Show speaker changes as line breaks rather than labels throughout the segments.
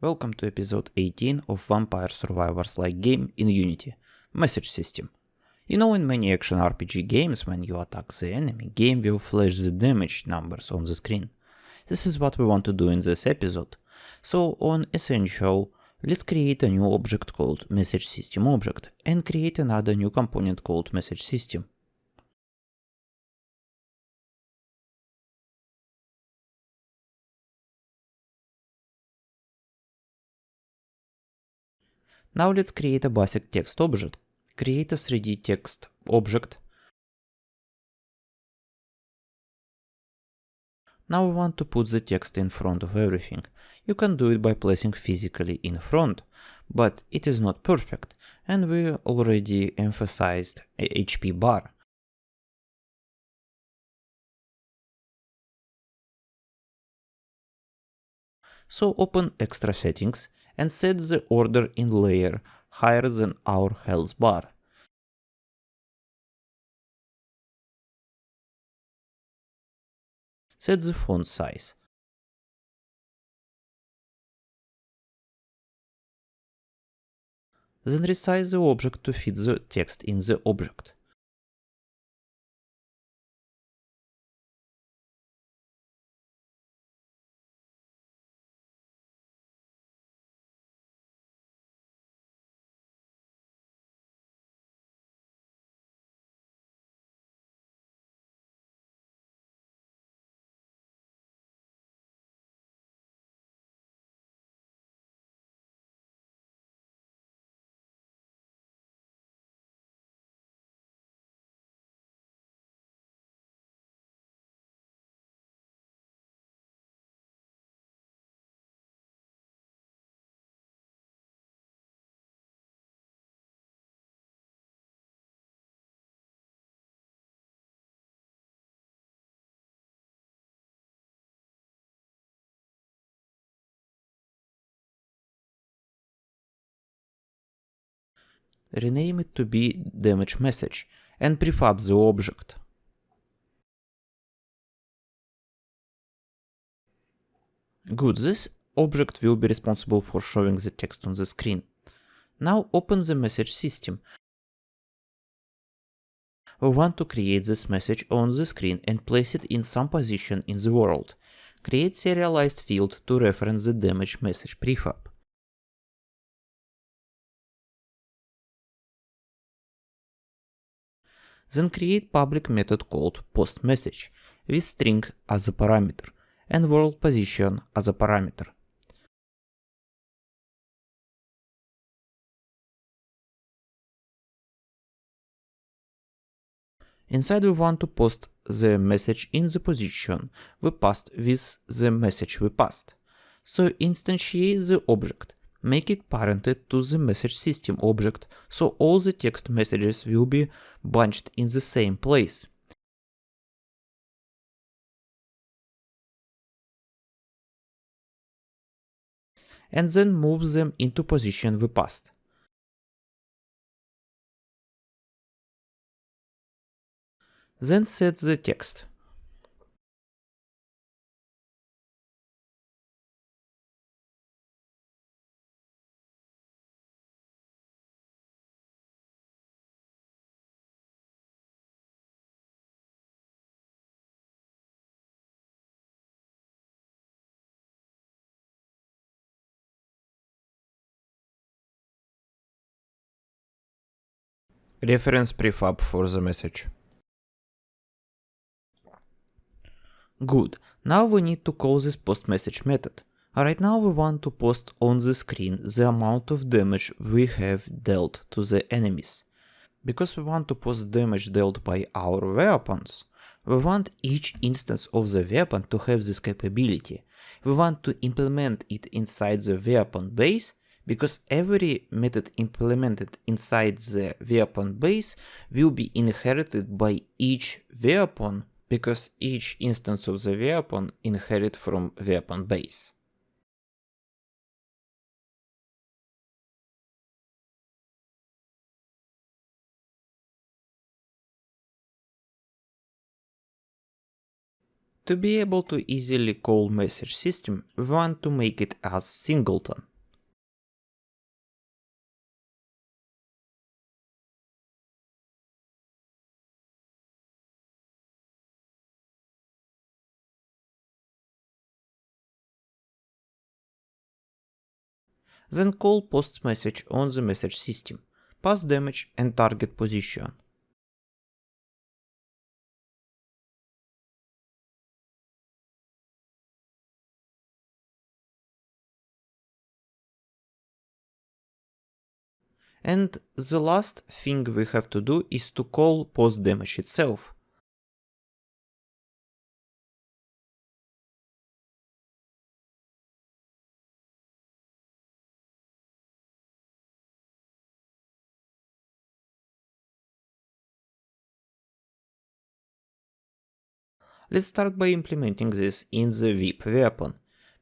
Welcome to episode 18 of Vampire Survivors-like game in Unity, Message System. You know, in many action RPG games, when you attack the enemy, game will flash the damage numbers on the screen. This is what we want to do in this episode. So on Essential, let's create a new object called Message System Object and create another new component called Message System. Now let's create a basic text object. Create a 3D text object. Now we want to put the text in front of everything. You can do it by placing physically in front, but it is not perfect, and we already emphasized a HP bar. So open extra settings and set the order in layer higher than our health bar. Set the font size. Then resize the object to fit the text in the object. Rename it to be damage message and prefab the object. Good, this object will be responsible for showing the text on the screen. Now open the message system. We want to create this message on the screen and place it in some position in the world. Create serialized field to reference the damage message prefab. Then create public method called postMessage with string as a parameter and world position as a parameter. Inside we want to post the message in the position we passed with the message we passed. So instantiate the object, make it parented to the message system object, so all the text messages will be bunched in the same place. And then move them into position we passed. Then set the text. Reference prefab for the message. Good, now we need to call this postMessage method. Right now we want to post on the screen the amount of damage we have dealt to the enemies. Because we want to post damage dealt by our weapons, we want each instance of the weapon to have this capability. We want to implement it inside the weapon base, because every method implemented inside the weapon base will be inherited by each weapon, because each instance of the weapon inherits from weapon base. To be able to easily call message system, we want to make it as singleton. Then call post message on the message system, pass damage and target position. And the last thing we have to do is to call post damage itself. Let's start by implementing this in the VIP weapon.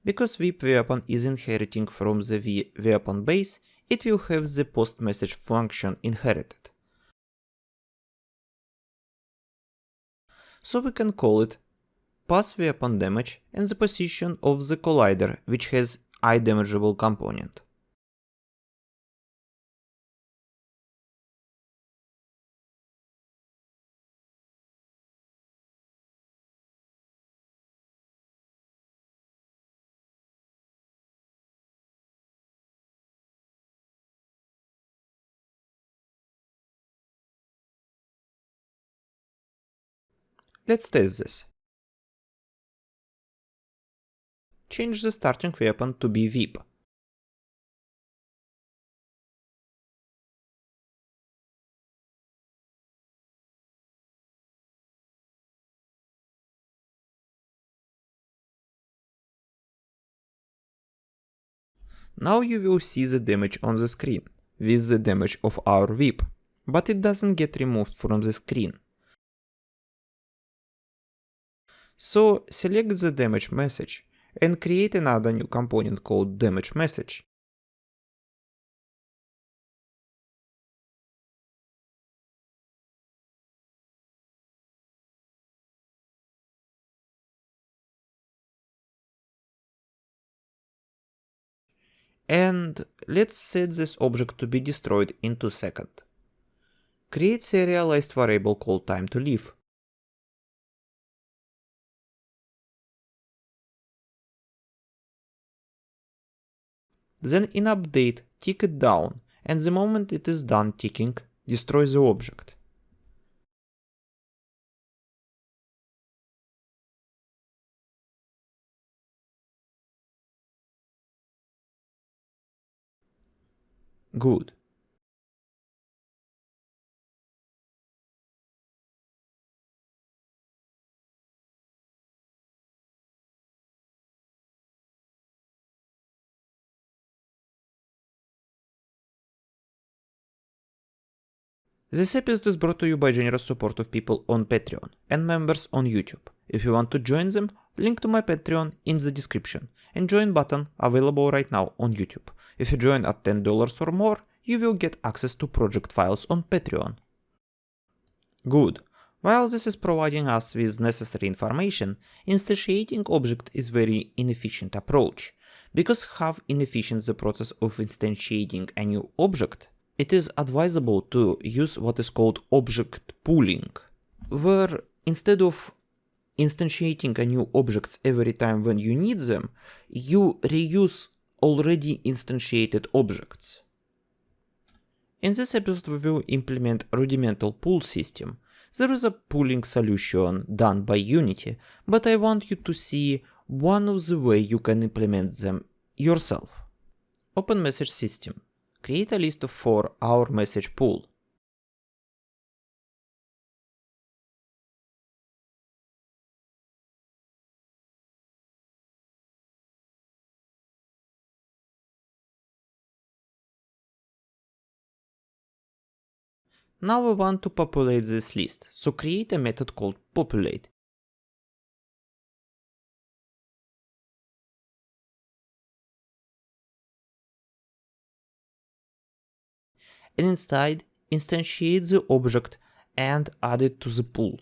Because VIP weapon is inheriting from the weapon base, it will have the post message function inherited. So we can call it pass weapon damage and the position of the collider, which has eye damageable component. Let's test this. Change the starting weapon to be VIP. Now you will see the damage on the screen, with the damage of our VIP, but it doesn't get removed from the screen. So select the damage message and create another new component called damage message. And let's set this object to be destroyed in 2 seconds. Create serialized variable called time to live. Then in update, tick it down, and the moment it is done ticking, destroy the object. Good. This episode is brought to you by generous support of people on Patreon and members on YouTube. If you want to join them, link to my Patreon in the description and join button available right now on YouTube. If you join at $10 or more, you will get access to project files on Patreon. Good. While this is providing us with necessary information, instantiating object is very inefficient approach. Because how inefficient the process of instantiating a new object, it is advisable to use what is called object pooling, where instead of instantiating a new objects every time when you need them, you reuse already instantiated objects. In this episode we will implement rudimental pool system. There is a pooling solution done by Unity, but I want you to see one of the way you can implement them yourself. Open message system. Create a list for our message pool. Now we want to populate this list, so create a method called populate. And inside, instantiate the object and add it to the pool.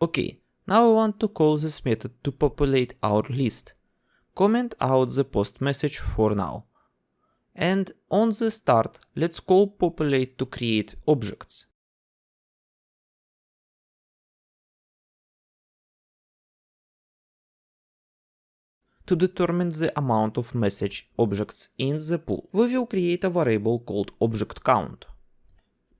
Okay, now I want to call this method to populate our list. Comment out the post message for now. And on the start, let's call populate to create objects. To determine the amount of message objects in the pool, we will create a variable called object count.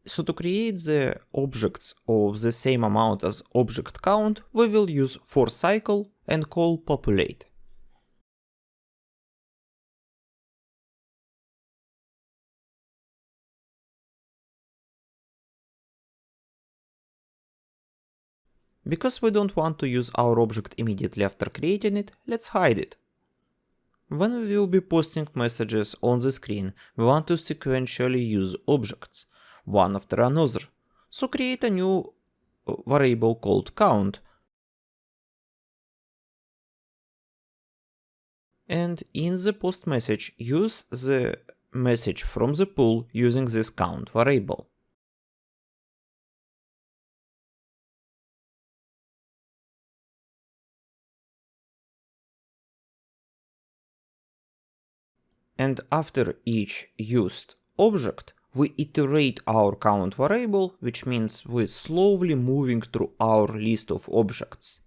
So to create the objects of the same amount as object count, we will use for cycle and call populate. Because we don't want to use our object immediately after creating it, let's hide it. When we will be posting messages on the screen, we want to sequentially use objects, one after another. So create a new variable called count. And in the post message, use the message from the pool using this count variable. And after each used object, we iterate our count variable, which means we're slowly moving through our list of objects.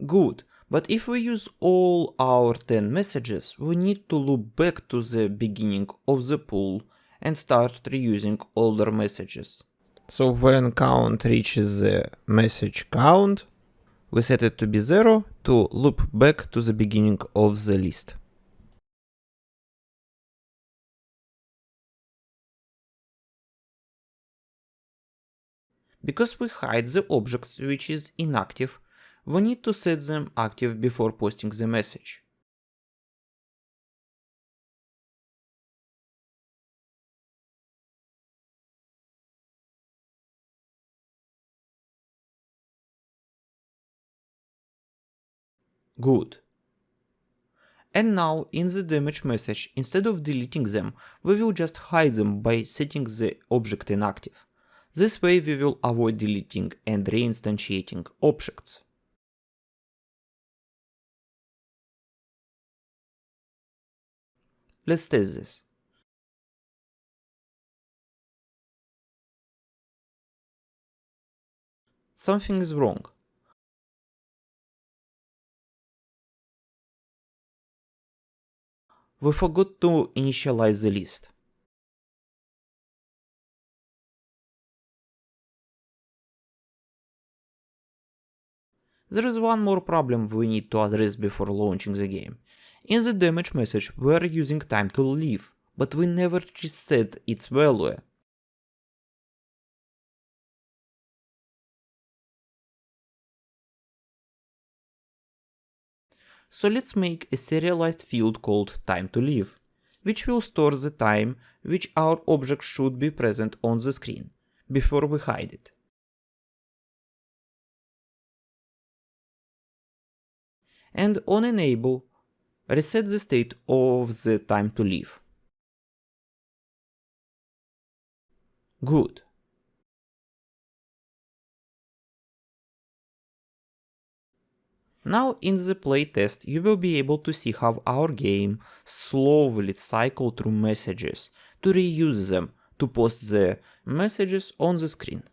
Good, but if we use all our 10 messages, we need to loop back to the beginning of the pool and start reusing older messages. So when count reaches the message count, we set it to be 0 to loop back to the beginning of the list. Because we hide the objects which is inactive, we need to set them active before posting the message. Good. And now in the damage message, instead of deleting them, we will just hide them by setting the object inactive. This way we will avoid deleting and reinstantiating objects. Let's test this. Something is wrong. We forgot to initialize the list. There is one more problem we need to address before launching the game. In the damage message we are using time to live, but we never reset its value. So let's make a serialized field called time to live, which will store the time which our object should be present on the screen, before we hide it. And on enable, reset the state of the time to live. Good. Now in the playtest you will be able to see how our game slowly cycles through messages to reuse them to post the messages on the screen.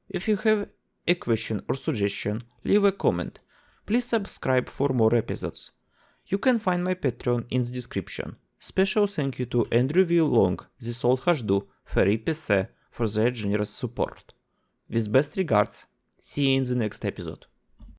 If you have a question or suggestion, leave a comment. Please subscribe for more episodes. You can find my Patreon in the description. Special thank you to Andrew V. Long, The Soul Hashdu, Ferry PC for their generous support. With best regards, see you in the next episode.